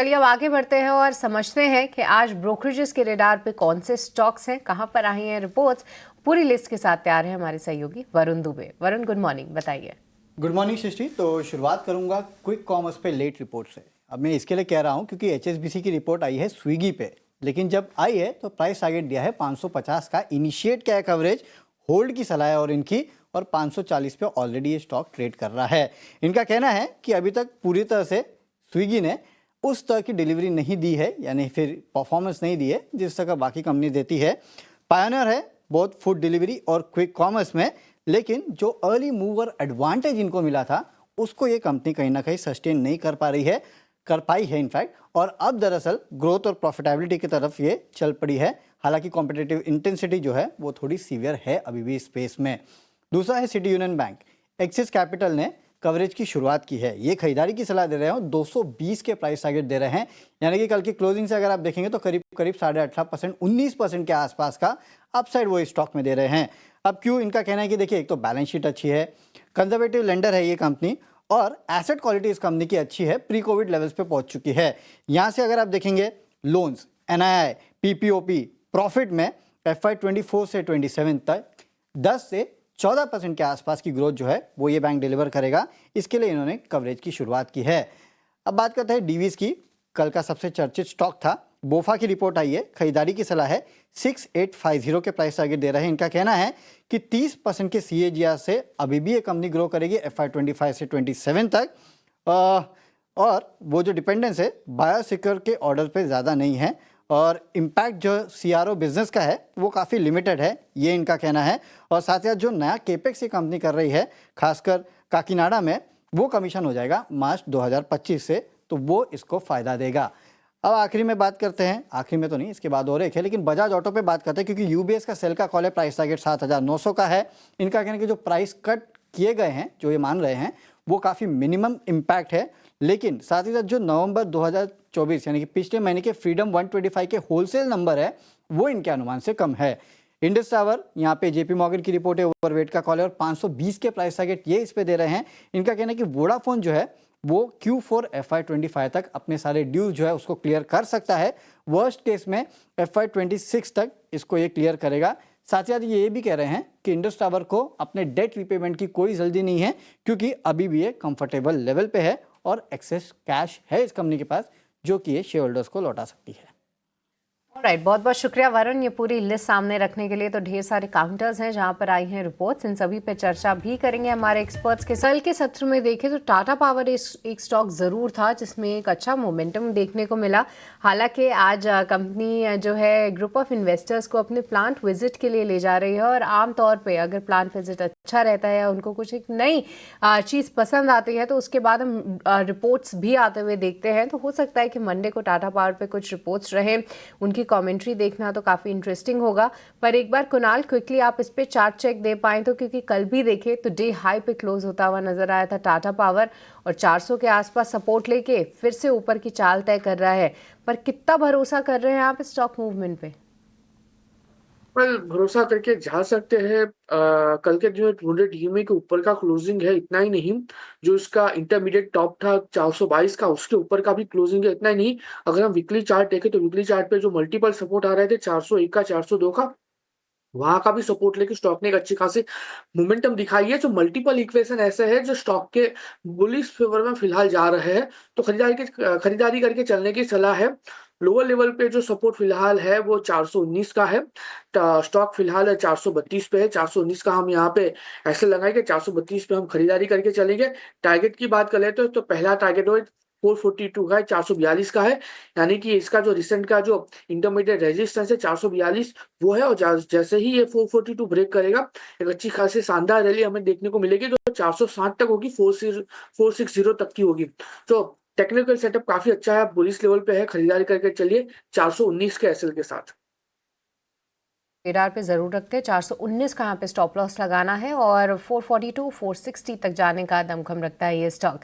चलिए अब आगे बढ़ते हैं और समझते हैं कि आज ब्रोकरेजेस के रेडार पे कौन से स्टॉक्स हैं, कहां पर आई हैं रिपोर्ट्स। पूरी लिस्ट के साथ तैयार है हमारे सहयोगी वरुण दुबे। वरुण, गुड मॉर्निंग, बताइए। गुड मॉर्निंग सृष्टि। तो शुरुआत करूंगा क्विक कॉमर्स पे लेट रिपोर्ट से। अब मैं इसके लिए कह रहा हूं क्योंकि एचएसबीसी की रिपोर्ट आई है स्विगी पे, लेकिन जब आई है तो प्राइस टारगेट दिया है 550 का। इनिशिएट क्या है कवरेज, होल्ड की सलाह है और इनकी, और 540 पे ऑलरेडी ये स्टॉक ट्रेड कर रहा है। इनका कहना है कि अभी तक पूरी तरह से स्विगी ने उस तरह की डिलीवरी नहीं दी है, यानी फिर परफॉर्मेंस नहीं दी है जिस तरह का बाकी कंपनी देती है। पायनियर है बहुत फूड डिलीवरी और क्विक कॉमर्स में, लेकिन जो अर्ली मूवर एडवांटेज इनको मिला था उसको ये कंपनी कहीं ना कहीं सस्टेन नहीं कर पा रही है, कर पाई है इनफैक्ट, और अब दरअसल ग्रोथ और प्रॉफिटेबिलिटी की तरफ ये चल पड़ी है। हालांकि कॉम्पिटिटिव इंटेंसिटी जो है वो थोड़ी सीवियर है अभी भी स्पेस में। दूसरा है city union bank. Axis capital ने कवरेज की शुरुआत की है, ये खरीदारी की सलाह दे रहे हैं, 220 के प्राइस टारगेट दे रहे हैं। यानी कि कल की क्लोजिंग से अगर आप देखेंगे तो करीब करीब 18.5%, 19% के आसपास का अपसाइड वो स्टॉक में दे रहे हैं। अब क्यों? इनका कहना है कि देखिए, एक तो बैलेंस शीट अच्छी है, कंजर्वेटिव लेंडर है ये कंपनी, और एसेट क्वालिटी इस कंपनी की अच्छी है, प्री कोविड लेवल्स पे पहुंच चुकी है। यहाँ से अगर आप देखेंगे लोन्स, एनआईआई, पीपीओपी, प्रॉफिट में FY24 से 27 तक 10 से 14% के आसपास की ग्रोथ जो है वो ये बैंक डिलीवर करेगा। इसके लिए इन्होंने कवरेज की शुरुआत की है। अब बात करते हैं डीवीज की। कल का सबसे चर्चित स्टॉक था। बोफा की रिपोर्ट आई है, खरीदारी की सलाह है, 6850 के प्राइस टारगेट दे रहे हैं। इनका कहना है कि 30% के CAGR से अभी भी ये कंपनी ग्रो करेगी FY25 से 27 तक। और वो जो डिपेंडेंस है बायोसिक्योर के ऑर्डर पे ज़्यादा नहीं है, और इम्पैक्ट जो CRO बिजनेस का है वो काफ़ी लिमिटेड है, ये इनका कहना है। और साथ ही साथ जो नया केपेक्स ये कंपनी कर रही है खासकर काकीनाडा में, वो कमीशन हो जाएगा मार्च 2025 से, तो वो इसको फ़ायदा देगा। अब आखिरी में बात करते हैं, आखिरी में तो नहीं, इसके बाद और एक है, लेकिन बजाज ऑटो पे बात करते हैं क्योंकि UBS का सेल का कॉल है, प्राइस टारगेट 7900 का है। इनका कहना है कि जो प्राइस कट किए गए हैं, जो ये मान रहे हैं, वो काफ़ी मिनिमम इम्पैक्ट है, लेकिन साथ ही साथ जो नवंबर 2024 यानी कि पिछले महीने के फ्रीडम 125 के होलसेल नंबर है वो इनके अनुमान से कम है। इंडस टावर, यहाँ पे JP मॉर्गन की रिपोर्ट है, ओवरवेट का कॉल है और 520 के प्राइस टारगेट ये इस पे दे रहे हैं। इनका कहना है कि वोडाफोन जो है वो Q4 FY25 तक अपने सारे ड्यूज जो है उसको क्लियर कर सकता है। वर्स्ट केस में FY26 तक इसको ये क्लियर करेगा। साथ ही साथ ये भी कह रहे हैं कि इंडस टावर को अपने डेट रीपेमेंट की कोई जल्दी नहीं है, क्योंकि अभी भी ये कंफर्टेबल लेवल पे है और एक्सेस कैश है इस कंपनी के पास, जो कि ये शेयर होल्डर्स को लौटा सकती है। राइट, बहुत बहुत शुक्रिया वरुण, ये पूरी लिस्ट सामने रखने के लिए। तो ढेर सारे काउंटर्स हैं जहां पर आई हैं रिपोर्ट्स, इन सभी पे चर्चा भी करेंगे हमारे एक्सपर्ट्स के। कल के सत्र में देखें तो टाटा पावर एक स्टॉक ज़रूर था जिसमें एक अच्छा मोमेंटम देखने को मिला। हालांकि आज कंपनी जो है ग्रुप ऑफ इन्वेस्टर्स को अपने प्लांट विजिट के लिए ले जा रही है, और आमतौर पर अगर प्लांट विजिट अच्छा रहता है या उनको कुछ एक नई चीज़ पसंद आती है तो उसके बाद हम रिपोर्ट्स भी आते हुए देखते हैं। तो हो सकता है कि मंडे को टाटा पावर पे कुछ रिपोर्ट्स रहे, उनकी कमेंट्री देखना तो काफ़ी इंटरेस्टिंग होगा। पर एक बार कुणाल क्विकली आप इस पे चार्ट चेक दे पाएं तो, क्योंकि कल भी देखे तो डे हाई पे क्लोज होता हुआ नजर आया था टाटा पावर, और 400 के आसपास सपोर्ट लेके फिर से ऊपर की चाल तय कर रहा है। पर कितना भरोसा कर रहे हैं आप इस स्टॉक मूवमेंट पे? पर भरोसा करके जा सकते हैं। कल के जो 200 ईएमए के ऊपर का क्लोजिंग है, इतना ही नहीं, जो इसका इंटरमीडिएट टॉप था 422 का, उसके ऊपर का भी क्लोजिंग है, इतना ही नहीं। अगर हम वीकली चार्ट देखें तो वीकली चार्ट पे जो मल्टीपल सपोर्ट आ रहे थे 401 का, 402 का, वहां का भी सपोर्ट लेके स्टॉक ने एक अच्छी खासी मोमेंटम दिखाई है। जो मल्टीपल इक्वेशन ऐसे है जो स्टॉक के बुलिश फेवर में फिलहाल जा रहे हैं, तो खरीदारी करके चलने की सलाह है। लोअर लेवल पे जो सपोर्ट फिलहाल है वो 419 का है। स्टॉक फिलहाल 432 पे है। 419 का हम यहाँ पे ऐसे लगाएंगे, 432 पे हम खरीदारी करके चलेंगे। टारगेट की बात करें तो पहला टारगेट वो 442 का है, 442 का है। यानी कि इसका जो रिसेंट का जो इंटरमीडिएट रेजिस्टेंस है 442 वो है, और जैसे ही ये 442 ब्रेक करेगा, एक अच्छी खासी शानदार रैली हमें देखने को मिलेगी जो 460 तक होगी, 460 तक की होगी। तो टेक्निकल सेटअप काफी अच्छा है, बुलिश लेवल पे है, खरीदारी करके चलिए 419 के एसएल के साथ। रेडार पे जरूर रखते हैं। 419 का यहाँ पे स्टॉप लॉस लगाना है, और 442 460 तक जाने का दमखम रखता है ये स्टॉक।